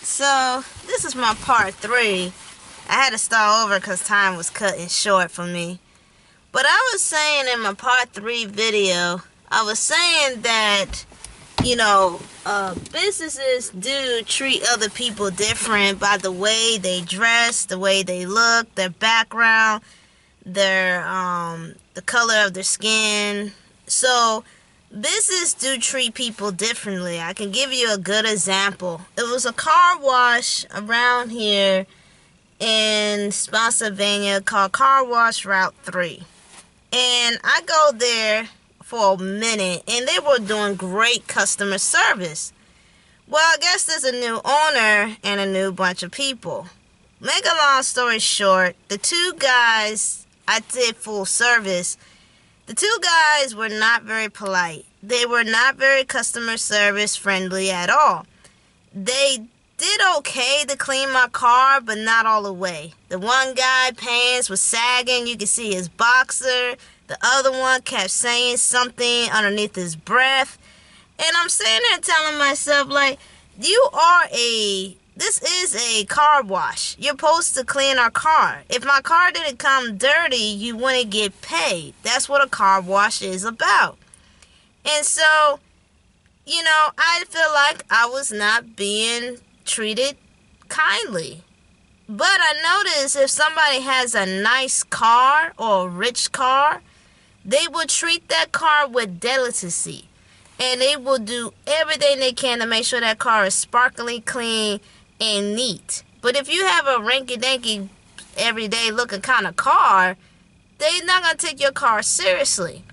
So, this is my part 3. I had to start over because time was cutting short for me. But I was saying in my part 3 video, I was saying that, businesses do treat other people different by the way they dress, the way they look, their background, the color of their skin. So, businesses do treat people differently. I can give you a good example. It was a car wash around here in Spotsylvania called Car Wash Route 3. And I go there for a minute, and they were doing great customer service. Well, I guess there's a new owner and a new bunch of people. Make a long story short, the two guys I did full service, the two guys were not very polite. They were not very customer service friendly at all. They did okay to clean my car, but not all the way. The one guy pants was sagging. You could see his boxer. The other one kept saying something underneath his breath. And I'm sitting there telling myself, this is a car wash. You're supposed to clean our car. If my car didn't come dirty, you wouldn't get paid. That's what a car wash is about. And so, I feel like I was not being treated kindly. But I noticed if somebody has a nice car or a rich car, they will treat that car with delicacy. And they will do everything they can to make sure that car is sparkling clean and neat. But if you have a rinky-dinky, everyday looking kind of car, they're not going to take your car seriously.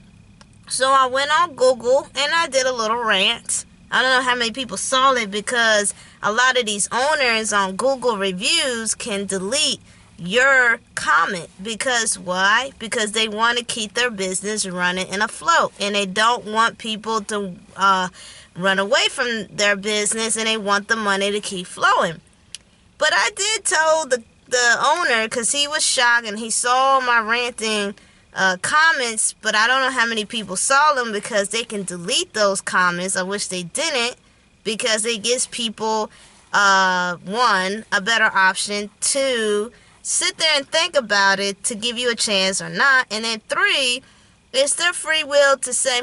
So I went on Google and I did a little rant. I don't know how many people saw it because a lot of these owners on Google reviews can delete your comment. Because why? Because they want to keep their business running and afloat. And they don't want people to run away from their business, and they want the money to keep flowing. But I did tell the owner, because he was shocked and he saw my ranting comments, but I don't know how many people saw them because they can delete those comments. I wish they didn't, because it gives people, one, a better option, two, sit there and think about it to give you a chance or not, and then three, it's their free will to say,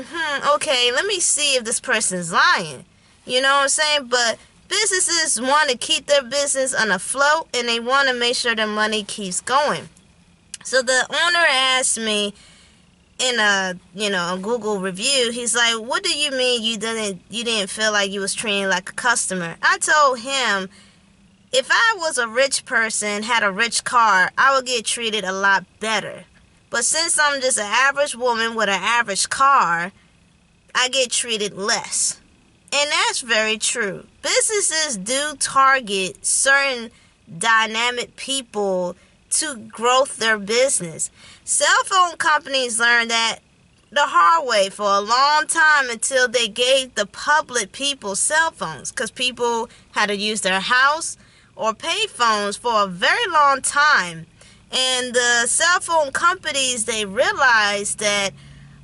okay, let me see if this person's lying. You know what I'm saying? But businesses want to keep their business on afloat, and they want to make sure their money keeps going. So the owner asked me in a Google review, he's like, what do you mean you didn't feel like you was treated like a customer? I told him, if I was a rich person, had a rich car, I would get treated a lot better. But since I'm just an average woman with an average car, I get treated less. And that's very true. Businesses do target certain dynamic people to grow their business. Cell phone companies learned that the hard way for a long time until they gave the public people cell phones, because people had to use their house or pay phones for a very long time. And the cell phone companies, they realized that,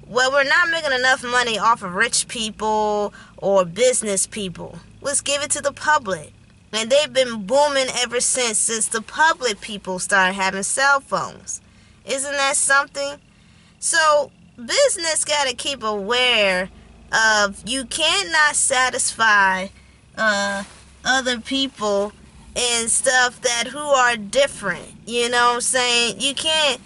we're not making enough money off of rich people or business people. Let's give it to the public. And they've been booming ever since the public people started having cell phones. Isn't that something? So business got to keep aware of, you cannot satisfy other people and stuff who are different. You know what I'm saying? You can't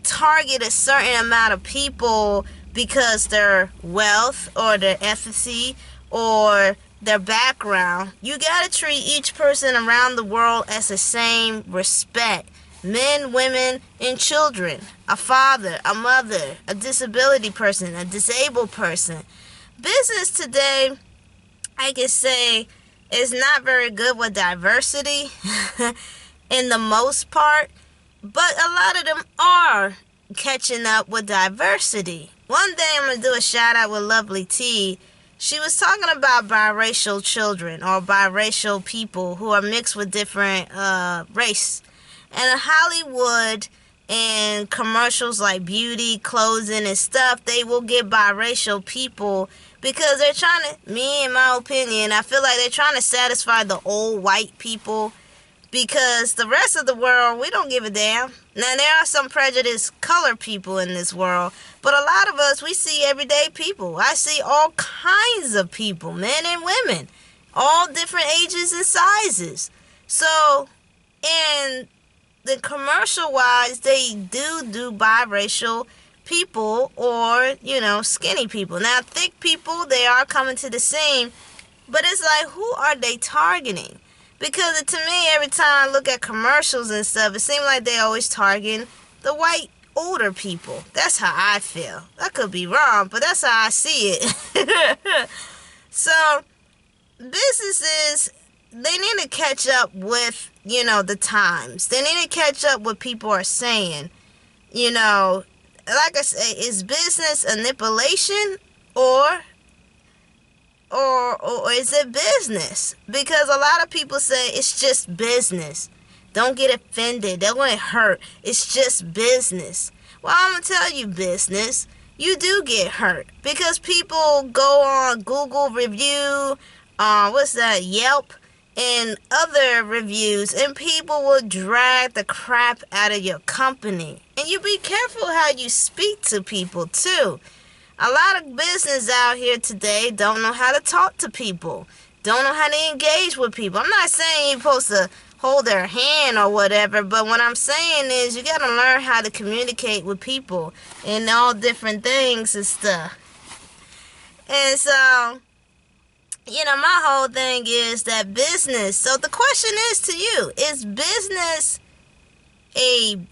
target a certain amount of people because their wealth or their ethnicity or their background. You gotta treat each person around the world as the same respect. Men, women, and children. A father, a mother, a disability person, a disabled person. Business today, I can say, is not very good with diversity in the most part, but a lot of them are catching up with diversity. One day I'm going to do a shout out with Lovely T. She was talking about biracial children or biracial people who are mixed with different race. And in Hollywood and commercials like beauty, clothing, and stuff, they will get biracial people because they're trying to, me in my opinion, I feel like they're trying to satisfy the old white people, because the rest of the world, we don't give a damn. Now, there are some prejudiced colored people in this world, but a lot of us, we see everyday people. I see all kinds of people, men and women, all different ages and sizes. So, in the commercial-wise, they do biracial people, or, skinny people. Now, thick people, they are coming to the scene, but it's like, who are they targeting? Because to me, every time I look at commercials and stuff, it seems like they always targeting the white older people. That's how I feel. I could be wrong, but that's how I see it. So, businesses, they need to catch up with, the times. They need to catch up with what people are saying. Like I say, is business a manipulation, or is it business? Because a lot of people say it's just business. Don't get offended. That won't hurt. It's just business. Well, I'm going to tell you, business, you do get hurt. Because people go on Google review, Yelp, and other reviews, and people will drag the crap out of your company. And you be careful how you speak to people, too. A lot of business out here today don't know how to talk to people, don't know how to engage with people. I'm not saying you're supposed to hold their hand or whatever, but what I'm saying is you got to learn how to communicate with people and all different things and stuff. And so, my whole thing is that business. So the question is to you, is business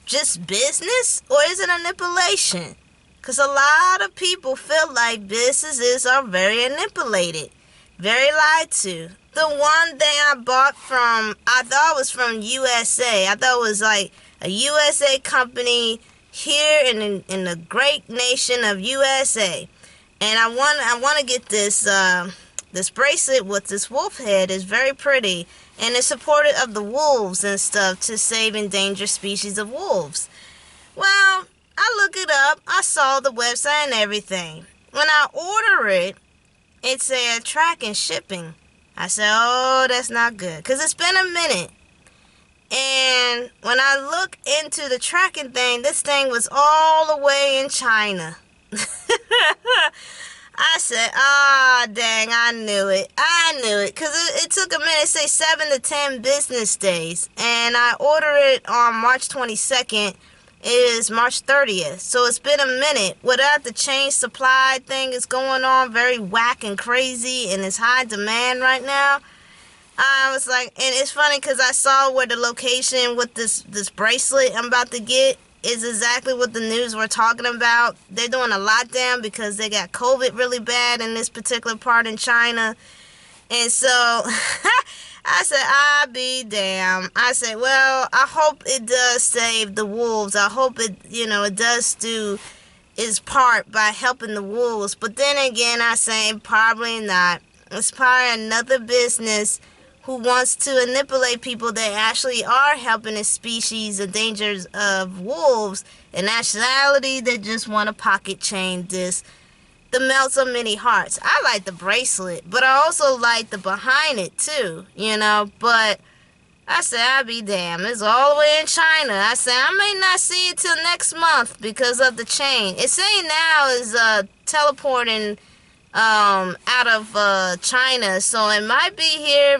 just business, or is it a manipulation? Because a lot of people feel like businesses are very manipulated, very lied to. The one thing I bought I thought it was from USA. I thought it was like a USA company here in the great nation of USA. And I want to get this bracelet with this wolf head. It's very pretty. And it's supportive of the wolves and stuff, to save endangered species of wolves. Well, I look it up. I saw the website and everything. When I order it, it said track and shipping. I said, oh, that's not good, because it's been a minute. And when I look into the tracking thing, this thing was all the way in China. I said, dang, I knew it. Because it took a minute, say 7 to 10 business days. And I ordered it on March 22nd. It is March 30th. So it's been a minute. Without the change supply thing is going on, very whack and crazy, and it's high demand right now. I was like, and it's funny because I saw where the location with this bracelet I'm about to get is exactly what the news were talking about. They're doing a lockdown because they got COVID really bad in this particular part in China. And so I said, I be damn. I said, well, I hope it does save the wolves. I hope it, it does do its part by helping the wolves. But then again, I say probably not. It's probably another business who wants to manipulate people that actually are helping the species of dangers of wolves. In actuality, they just want to pocket chain this. The melts of many hearts. I like the bracelet, but I also like the behind it too, But I said, I'll be damned. It's all the way in China. I said, I may not see it till next month because of the chain. It's saying now is teleporting out of China, so it might be here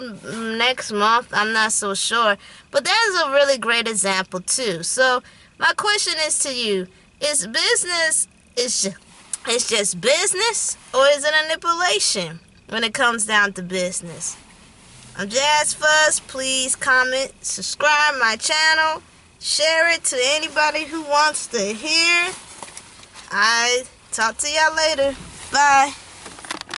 next month. I'm not so sure, but that is a really great example too. So my question is to you: is business it's just business, or is it a manipulation when it comes down to business? I'm Jazz Fuzz. Please comment, subscribe my channel, share it to anybody who wants to hear. I talk to y'all later. Bye.